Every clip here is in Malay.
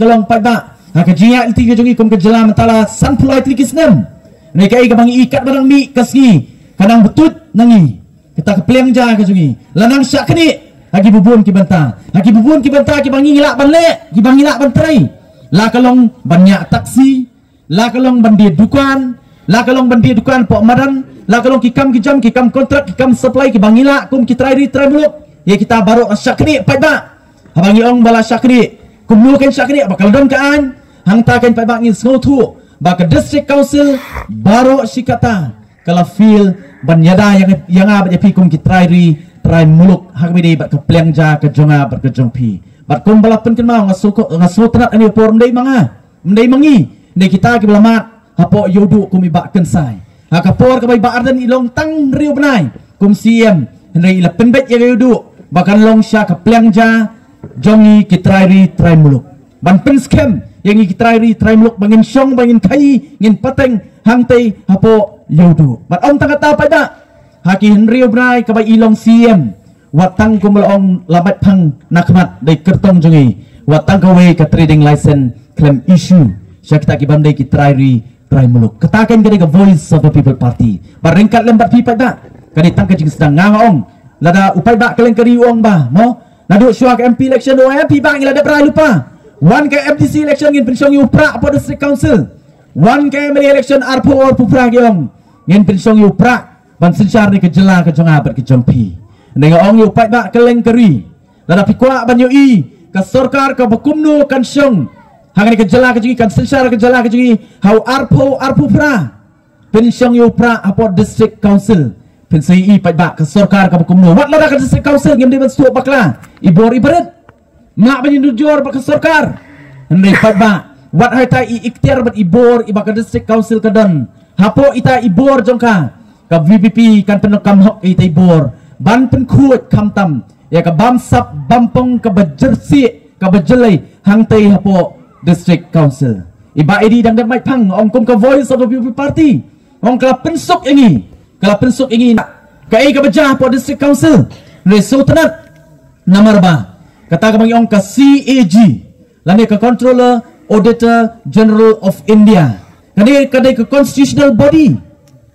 kalong pada kejia ilti kejungi kum kejela mentala sanpulai tlikisnem mereka kabang ikat barang mi kasgi kadang betut nangi kita kepeliang ja kejungi lanang syak kini lagi bubun ki banta ki bangi ngilak banle ki bangi ngilak bantrai la kalong banyak taksi la kalong bandi dukan la kalong bandi dukan pok madan la kalong kikam kontrak kikam supply ki bangila kum ki try muluk ya kita baru syak kini pada abangi ong bala syak kini kumnu kan syak kini bakal don kaan hang ta kan pada ngin snotu baka district council baru sikata kala feel banyada yang apa jadi kum ki try muluk hak bidi bat kepliang ja ke jonga ber ke jongpi bat kum balapen kan mau ngaso tenat ani por mdai mangi ndai kita ki belamat hapo yodu kum ibak kensai hakapor ka bai ba ardan ilong tang riu benai kum siem ndai ilapen bet ya yodu bahkan long sya kepliang ja jongi ki try muluk ban pen scam yang ki try muluk bangin syong bangin kai ngin pateng hang tei hapo yodu bat om tangata pada haki henrio brai kabai ilong siem watang kumelaong labat pang nakmat dai kertong jongi watang kawe ka trading license claim issue syakta ki bandai ki try muluk katakan kade ka voice of the people party baringkat lembat pi pada kade tangka jing sedang ngangong lada upai ba keleng kari uang ba mo nadu syuak MP election o MP ba ngila da brai lupa one ka MDC election ngin pensong yu pra po district council one ka MLA election arpo or pupra gyong ngin pensong yu pra ban sensyar ni kejela ke jonga ber ke jompi nenga ong yu pai ba keleng keri lada pikwa ban yu i ka sarkar ka bakumno kan syong hang ni kejela ke jingi kan sensyar kejela ke jingi how arpo pra pensyong yu pra apo district council pensai i pai ba ka sarkar ka bakumno wat lada ka district council ngem de stu bakla ibor ibarat mak ban yu jor ba ka sarkar ndai pai ba wat hai ta i ikhtiar bat ibor i ba ka district council ka dan hapo ita ibor jongka ka VPP kan penokam hok itai bor ban pen kuat kam tam ya ka bamsap bampong ka bajersi ka bajelai hang tei hapo district council iba edi dang mai pang ong kum ka voice of the people party ong kala pensuk ingi ka ei ka bajah hapo district council reso tenat nomor ba kata ka bang ong ka CAG lani ka controller auditor general of India kadai ka constitutional body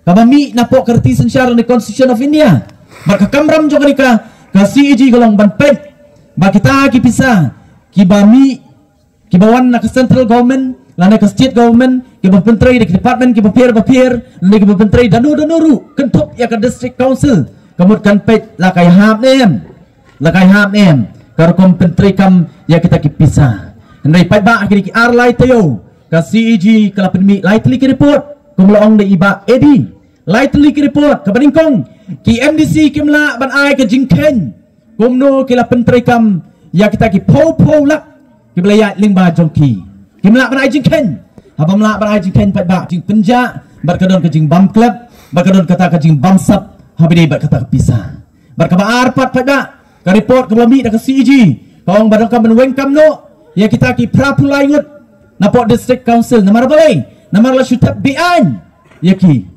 kabami napok kerti sensyar ni Constitution of India baka kamram jo ka CAG golong banpet ba kita ki pisah ki bami ki bawan na central government lana ka state government ki bapentrai di department ki bapir ni ki bapentrai danuru kentok ya ka district council kamut kan pet la kai hap nem kar kom pentrai kam ya kita ki pisah ndai pai ba ki ar lai tayo ka CAG kala penmi lai tli ki report kumlaong de iba edi lightly ki report ka baningkong ki MDC kimla ban ai ka jingken kumno kila pentrai kam ya kita ki po lak ki belaya lingba jongki kimla ban ai jingken haba mla ban ai jingken pai ba jing penja bar kadon ka jing bam club bar kadon kata ka jing bam sap habide bar kata ka pisah bar ka ba arpat pai ba ka report ka belami da ka CAG kong badang kam ben kam no ya kita ki prapulai ngut napok district council namar balai namar la syutap bian ya ki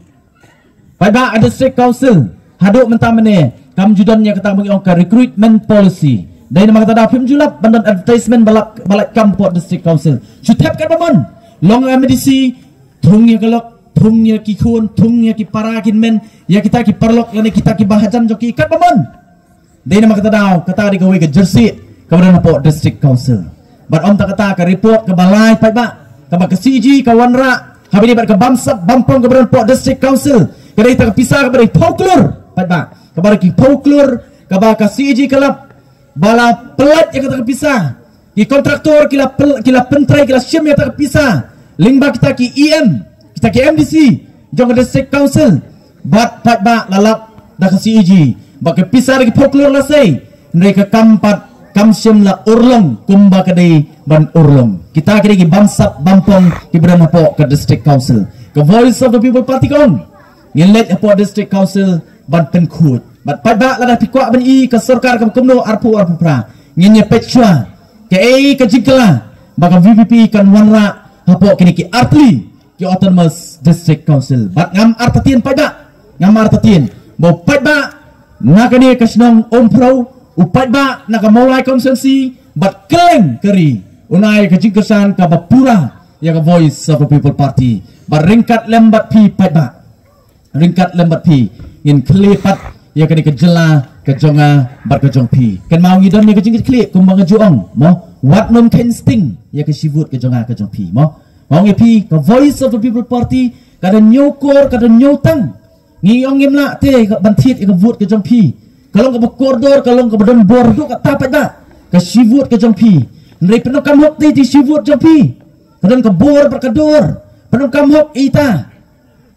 pai ba district council haduk mentamane kam judannya kata bagi ong ka recruitment policy dai nama kata da pim julap bandan advertisement balak kampot district council syutap kan bamon long MDC thungnya kelok thungnya ki khun thungnya ki parakin men ya kita ki parlok lani kita ki bahajan joki kat bamon dai nama kata da kata di gawe ke jersey kawan napok district council bat om tak kata ka report ke balai pai ba ka ba ke CG ka wanra habis bat ke bamsap bampong ke pok district council kadai tak pisah kepada folklore pada kepada ki folklore kepada CAG kelab bala pelat yang tak pisah ki kontraktor kila pentrai kila syem yang tak pisah lingba kita ki EM kita ki MDC jong district council bat pada lalap dah CAG bak pisah lagi folklore la sei mereka kampat kamsyem la urlong kumba kadai ban urlong kita kira ki bamsap bampong ki berana pok ke district council ke voice of the people party kong ngelet apa district council ban penkut bat pada lada pikwa ban i ka sarkar ka kumno arpu pra ngenya pechwa ke ei ka jikla baka VPP kan wanra hapo kini ki artli ki autonomous district council bat ngam artatien pada ngam artatien bo pada nakani ka snong ompro upat ba nakamulai konsensi bat keleng keri unai ke jingkesan ka bapura ya ka Voice of the People Party baringkat lembat pi pada ringkat lembat pi in kelipat ya kani ke jela ke jonga bar ke jong pi kan mau ngidam ni ke jingkit klik kumbang ke juong mo wat nom ken sting ya ke sivut ke jonga ke jong pi mo mau ngi ke Voice of the People Party kada nyokor kada nyotang ngiong ngimla te ke bantit ke vote ke jong pi kalau ke bokordor kalau ke badan bordo ka tapat da ke sivut ke jong pi nri penuh kam hok ti sivut jong pi kadang ke bor berkador penuh kam hok ita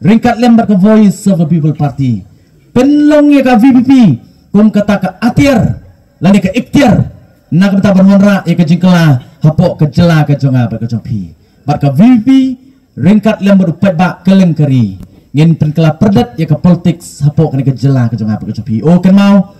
ringkat lembar ke Voice of the People Party penlongnya ke VPP kum kata ke atir lani ke ikhtiar nak beta berhonra ya ke jingkela hapok ke jela ke jonga ber ke jongpi bar ke VPP ringkat lembar upat bak keleng keri ngin penkela perdat ya ke politik hapok ke jela ke jonga ber ke jongpi oh kan mau